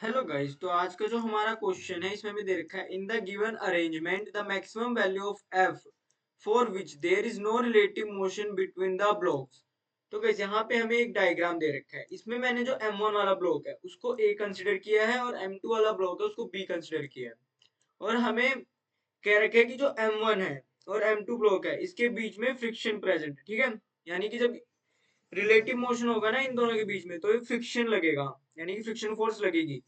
Hello guys. तो आज का जो हमारा क्वेश्चन है इसमें भी दे रखा है in the given arrangement the maximum value of F for which there is no relative motion between the blocks. तो गाइस यहाँ पे हमें एक डायग्राम दे रखा है। इसमें मैंने जो M1 वाला ब्लॉक है उसको A कंसिडर किया है और M2 वाला ब्लॉक है उसको B कंसिडर किया है। और हमें कह रखा है कि जो M1 है और M2 ब्लॉक है इसके बीच में फ्रिक्शन प्रेजेंट है। ठीक है, यानी कि जब रिलेटिव मोशन होगा ना इन दोनों के बीच में तो फ्रिक्शन लगेगा, यानी कि फ्रिक्शन फोर्स लगेगी।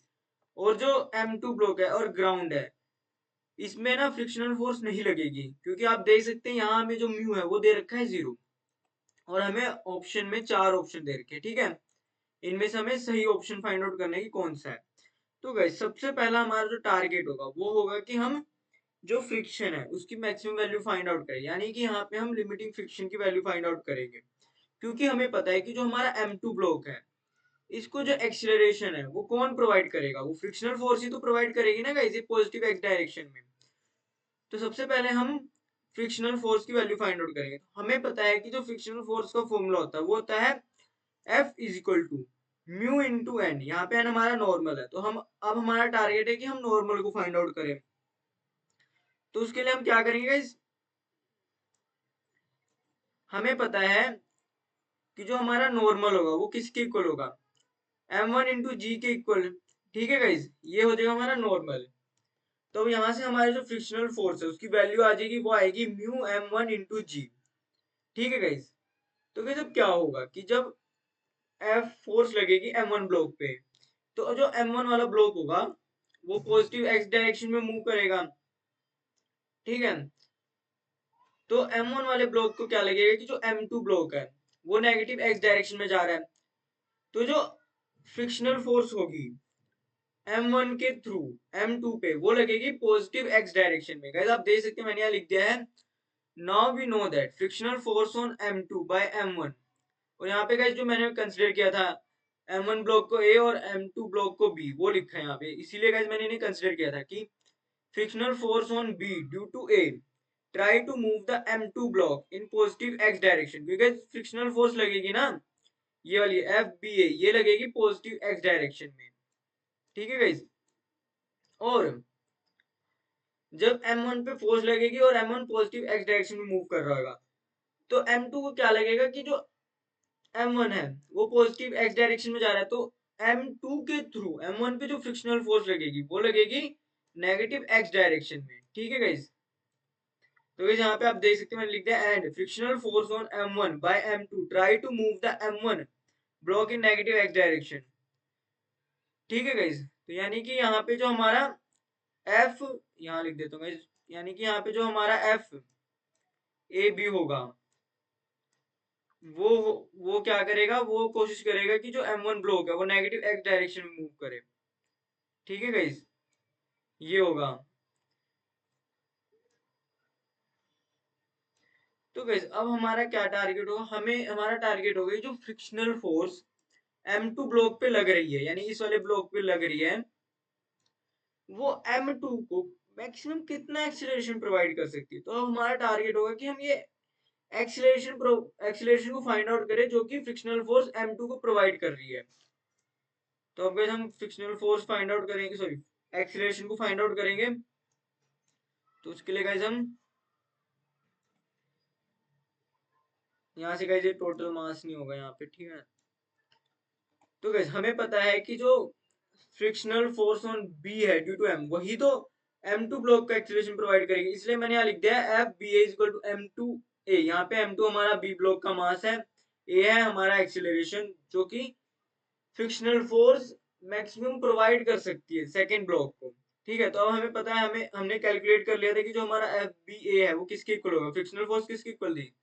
और जो M2 ब्लॉक है और ग्राउंड है इसमें ना फ्रिक्शनल फोर्स नहीं लगेगी, क्योंकि आप देख सकते हैं यहाँ हमें जो म्यू है वो दे रखा है 0 और हमें ऑप्शन में 4 ऑप्शन दे रखे हैं। ठीक है, इनमें से हमें सही ऑप्शन फाइंड आउट करना है कि कौन सा है। तो गाइस सबसे पहला हमारा जो टारगेट होगा वो होगा कि हम जो फ्रिक्शन है उसकी मैक्सिमम वैल्यू फाइंड आउट करें, यानी कि यहाँ पे हम लिमिटिंग फ्रिक्शन की वैल्यू फाइंड आउट करेंगे। क्योंकि हमें पता है कि जो हमारा M2 ब्लॉक है इसको जो एक्सीलरेशन है वो कौन प्रोवाइड करेगा, वो फ्रिक्शनल फोर्स ही तो प्रोवाइड करेगी ना गाइस, ये पॉजिटिव एक्स डायरेक्शन में। तो सबसे पहले हम फ्रिक्शनल फोर्स की वैल्यू फाइंड आउट करेंगे। तो हमें पता है कि जो फ्रिक्शनल फोर्स का फॉर्मूला होता है वो होता है F is equal to mu into N. यहाँ पे एन हमारा नॉर्मल है, तो हम अब हमारा टारगेट है कि हम नॉर्मल को फाइंड आउट करें। तो उसके लिए हम क्या करेंगे गाइस, हमें पता है कि जो हमारा नॉर्मल होगा वो किसके इक्वल होगा, M1 इंटू जी के इक्वल। ठीक है गाइस, ये हो जाएगा हमारा नॉर्मल। तो यहाँ से हमारे जो फ्रिक्शनल फोर्स है उसकी वैल्यू आ जाएगी, वो आएगी म्यू M1 इंटू जी। ठीक है गाइस, तो गाइस अब क्या होगा कि जब F फोर्स लगेगी M1 ब्लॉक पे तो जो M1 वाला ब्लॉक होगा वो पॉजिटिव एक्स डायरेक्शन में मूव करेगा। ठीक है, तो M1 वाले ब्लॉक को क्या लगेगा कि जो M2 ब्लॉक है वो नेगेटिव एक्स डायरेक्शन में जा रहा है। तो जो फ्रिक्शनल फोर्स होगी M1 के थ्रू M2 पे वो लगेगी पॉजिटिव एक्स डायरेक्शन में। गाइस आप देख सकते हैं मैंने यहाँ लिख दिया है now we know that frictional force on M2 by M1। और यहाँ पे गाइस जो मैंने कंसीडर किया था M1 ब्लॉक को A और M2 ब्लॉक को B वो लिखा है यहाँ पे, इसीलिए गाइस मैंने इन्हें कंसीडर किया था कि frictional force on B due to A try to move the M2 block in positive x direction. क्योंकि फ्रिक्शनल फोर्स लगेगी ना, ये वाली FBA ये लगेगी पॉजिटिव एक्स डायरेक्शन में। ठीक है गाइस, और जब M1 पे फोर्स लगेगी और M1 पॉजिटिव एक्स डायरेक्शन में मूव कर रहा होगा तो M2 को क्या लगेगा कि जो M1 है वो पॉजिटिव एक्स डायरेक्शन में जा रहा है, तो M2 के थ्रू M1 पे जो फ्रिक्शनल फोर्स लगेगी वो लगेगी नेगेटिव एक्स डायरेक्शन में। ठीक है गाइस, तो गाइस यहाँ पे आप देख सकते हैं मैंने लिख दिया and frictional force on M1 by M2 try to move the M1 block in negative x direction. ठीक है गाइस, तो यानी कि यहाँ पे जो हमारा F, यहाँ लिख देता हूँ गाइस, यानी कि यहाँ पे जो हमारा F ए बी होगा वो वो क्या करेगा, वो कोशिश करेगा कि जो M1 ब्लॉक है वो नेगेटिव एक्स डायरेक्शन में मूव करे। ठीक है गाइस, ये होगा। तो गाइस अब हमारा क्या टारगेट होगा, हमें हमारा टारगेट होगा जो फ्रिक्शनल फोर्स M2 ब्लॉक पे लग रही है, यानी इस वाले ब्लॉक पे लग रही है, वो M2 को मैक्सिमम कितना एक्सीलरेशन प्रोवाइड कर सकती है। तो अब हमारा टारगेट होगा कि हम ये एक्सीलरेशन को फाइंड आउट करें जो कि फ्रिक्शनल फोर्स M2 को प्रोवाइड कर रही है। तो अब हम फ्रिक्शनल फोर्स फाइंड आउट करेंगे, सॉरी एक्सीलरेशन को फाइंड आउट करेंगे। तो उसके लिए गाइस हम यहाँ से गाइस ये टोटल मास नहीं होगा यहाँ पे। ठीक है, तो गाइस हमें पता है कि जो फ्रिक्शनल फोर्स ऑन बी है ड्यू टू एम वही तो M2 ब्लॉक का एक्सीलरेशन प्रोवाइड करेगी, इसलिए मैंने यहाँ लिख दिया है F B is equal to M2 A। यहाँ पे M2 हमारा बी ब्लॉक का मास है, ए है हमारा एक्सीलरेशन जो कि फ्रिक्शनल फोर्स मैक्सिमम प्रोवाइड कर सकती है सेकेंड ब्लॉक को। ठीक है, तो अब हमें पता है, हमें हमने कैलकुलेट कर लिया था कि जो हमारा एफ बी ए है वो किसके इक्वल होगा, फ्रिक्शनल फोर्स किसके इक्वल थी,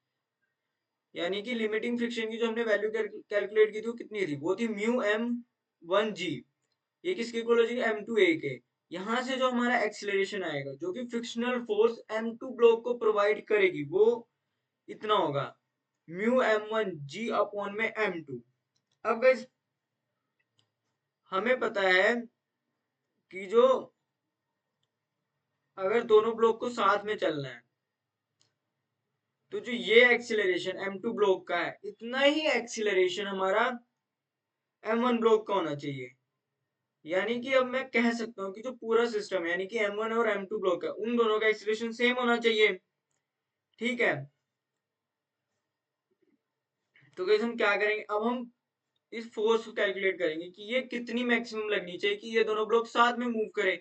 यानी कि लिमिटिंग फ्रिक्शन की जो हमने वैल्यू कैलकुलेट की थी वो कितनी थी, वो थी म्यू M1G। ये किसके इक्वल हो जाएगी, M2A के। यहाँ से जो हमारा एक्सीलरेशन आएगा जो कि फ्रिक्शनल फोर्स M2 ब्लॉक को प्रोवाइड करेगी वो इतना होगा म्यू M1G अपॉन में M2। अब गाइस हमें पता है कि जो अगर दोनों ब्लॉक को साथ में चलना है तो जो ये एक्सीलरेशन M2 ब्लॉक का है इतना ही एक्सीलरेशन हमारा M1 ब्लॉक का होना चाहिए। यानी कि अब मैं कह सकता हूँ कि जो पूरा सिस्टम है यानी कि M1 और M2 ब्लॉक है उन दोनों का एक्सीलरेशन सेम होना चाहिए। ठीक है, तो गाइस हम क्या करेंगे, अब हम इस फोर्स को कैलकुलेट करेंगे कि ये कितनी मैक्सिमम लगनी चाहिए कि ये दोनों ब्लॉक साथ में मूव करें,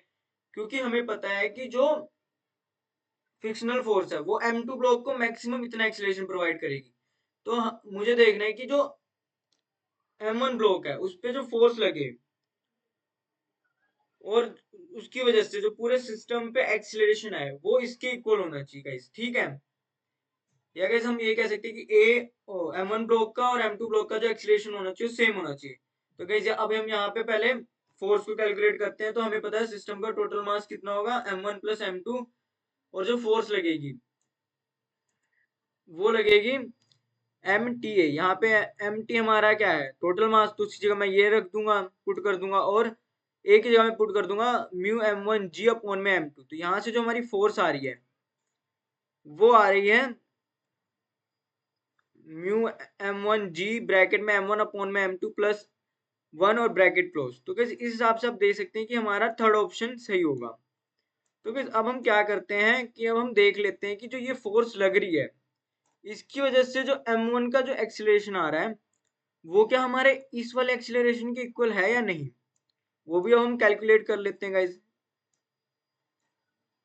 क्योंकि हमें पता है कि जो फ्रिक्शनल फोर्स है वो M2 ब्लॉक को मैक्सिमम इतना एक्सीलरेशन प्रोवाइड करेगी। तो मुझे देखना है कि जो M1 ब्लॉक है उस पे जो फोर्स लगे और उसकी वजह से जो पूरे सिस्टम पे एक्सीलरेशन आए वो इसके इक्वल होना चाहिए गाइस। ठीक है, या गाइस हम ये कह सकते हैं कि M1 ब्लॉक का और M2 ब्लॉक का जो एक्सीलरेशन होना चाहिए सेम होना चाहिए। तो गाइस अब हम यहाँ पे पहले फोर्स को कैलकुलेट करते हैं। तो हमें पता है सिस्टम का टोटल मास कितना होगा M1 प्लस M2, और जो फोर्स लगेगी वो लगेगी MTA। यहाँ पे MT हमारा क्या है, टोटल मास, तो उसी जगह मैं ये रख दूंगा, पुट कर दूंगा, और एक ही जगह में पुट कर दूंगा म्यू M1G अपॉन में M2। तो यहाँ से जो हमारी फोर्स आ रही है वो आ रही है म्यू M1G ब्रैकेट में M1 अपॉन में M2 प्लस 1 और ब्रैकेट क्लोज। तो इस हिसाब से आप देख सकते हैं कि हमारा थर्ड ऑप्शन सही होगा। तो अब हम क्या करते हैं कि अब हम देख लेते हैं कि जो ये फोर्स लग रही है इसकी वजह से जो M1 का जो एक्सीलरेशन आ रहा है वो क्या हमारे इस वाले एक्सीलरेशन के इक्वल है या नहीं, वो भी अब हम कैलकुलेट कर लेते हैं गाइज।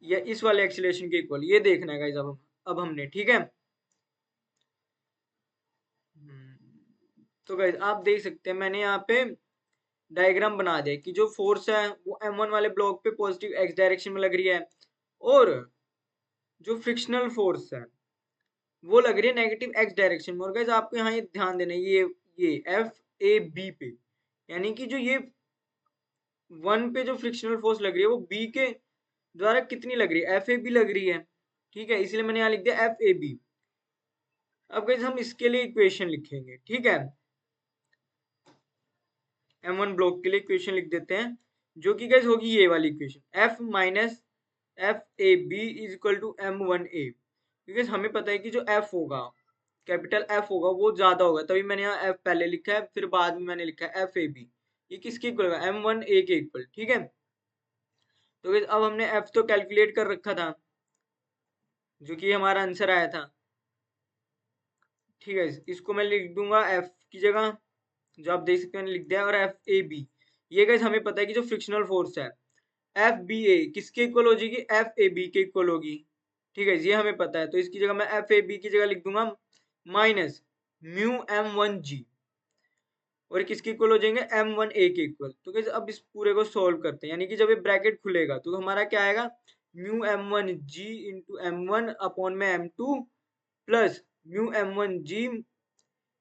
या इस वाले एक्सीलरेशन के इक्वल ये देखना है गाइज अब हमने। ठीक है, तो गाइज आप देख सकते हैं मैंने यहाँ पे डायग्राम बना दिया कि जो फोर्स है वो M1 वाले ब्लॉक पे पॉजिटिव एक्स डायरेक्शन में लग रही है, और जो फ्रिक्शनल फोर्स है वो लग रही है नेगेटिव एक्स डायरेक्शन में। और गाइस आपको यहाँ ये ध्यान देना है ये FAB पे, यानी कि जो ये 1 पे जो फ्रिक्शनल फोर्स लग रही है वो B के द्वारा कितनी लग रही है, FAB लग रही है। ठीक है, इसलिए मैंने यहाँ लिख दिया FAB। अब गाइस हम इसके लिए इक्वेशन लिखेंगे। ठीक है, M1 ब्लॉक के लिए इक्वेशन लिख देते हैं, जो कि गाइस होगी ये वाली equation F minus FAB is equal to M1A। क्योंकि हमें पता है कि जो F होगा, कैपिटल F होगा वो ज्यादा होगा, तभी मैंने यहाँ F पहले लिखा है फिर बाद में मैंने लिखा है FAB। ये किसके इक्वल होगा, M1A के इक्वल। ठीक है, तो गाइस अब हमने F तो कैलकुलेट कर रखा था जो कि हमारा आंसर आया था। ठीक है, इसको मैं लिख दूंगा F की जगह, जो आप देख सकते हैं मैंने लिख दिया, और FAB। ये गाइस हमें पता है कि जो फ्रिक्शनल फोर्स है FBA किसके इक्वल हो जाएगी, FAB के इक्वल होगी। ठीक है, ये हमें पता है, तो इसकी जगह मैं FAB की जगह लिख दूंगा माइनस म्यू M1G, और किसके इक्वल हो जाएंगे M1A के इक्वल। तो गाइस अब इस पूरे को सॉल्व करते हैं, यानी कि जब ये ब्रैकेट खुलेगा तो हमारा क्या आएगा, mu M1G into M1 upon में M2 प्लस म्यू M1G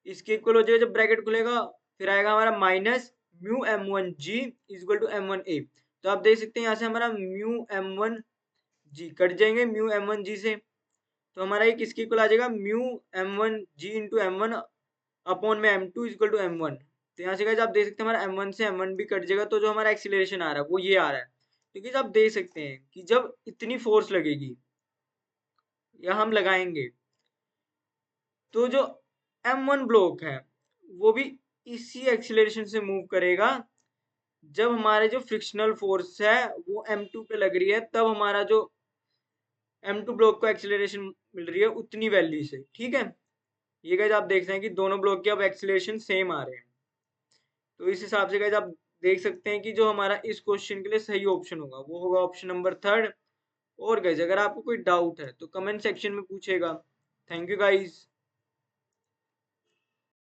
इसके इक्वल हो जाएगा जब ब्रैकेट खुलेगा, फिर आएगा हमारा minus mu M1G is equal to M1A। तो आप देख सकते हैं यहाँ से हमारा म्यू M1G कट जाएंगे म्यू M1G से, तो हमारा ये किसके इक्वल आ जाएगा, mu M1G into M1 upon में M2 इक्वल टू M1। तो यहाँ से गाइस आप देख सकते हैं हमारा M1 से M1 भी कट जाएगा, तो जो हमारा एक्सीलरेशन आ रहा है वो ये आ रहा है। क्योंकि आप देख सकते हैं कि जब इतनी फोर्स लगेगी या हम लगाएंगे तो जो M1 ब्लॉक है वो भी इसी एक्सीलरेशन से मूव करेगा। जब हमारे जो फ्रिक्शनल फोर्स है वो M2 पे लग रही है तब हमारा जो M2 ब्लॉक को एक्सीलरेशन मिल रही है उतनी वैल्यू से। ठीक है, ये गाइस आप देख रहे हैं कि दोनों ब्लॉक के अब एक्सीलरेशन सेम आ रहे हैं। तो इस हिसाब से गाइस आप देख सकते हैं कि जो हमारा इस क्वेश्चन के लिए सही ऑप्शन होगा वो होगा ऑप्शन नंबर थर्ड। और गाइस अगर आपको कोई डाउट है तो कमेंट सेक्शन में पूछेगा। Thank you guys.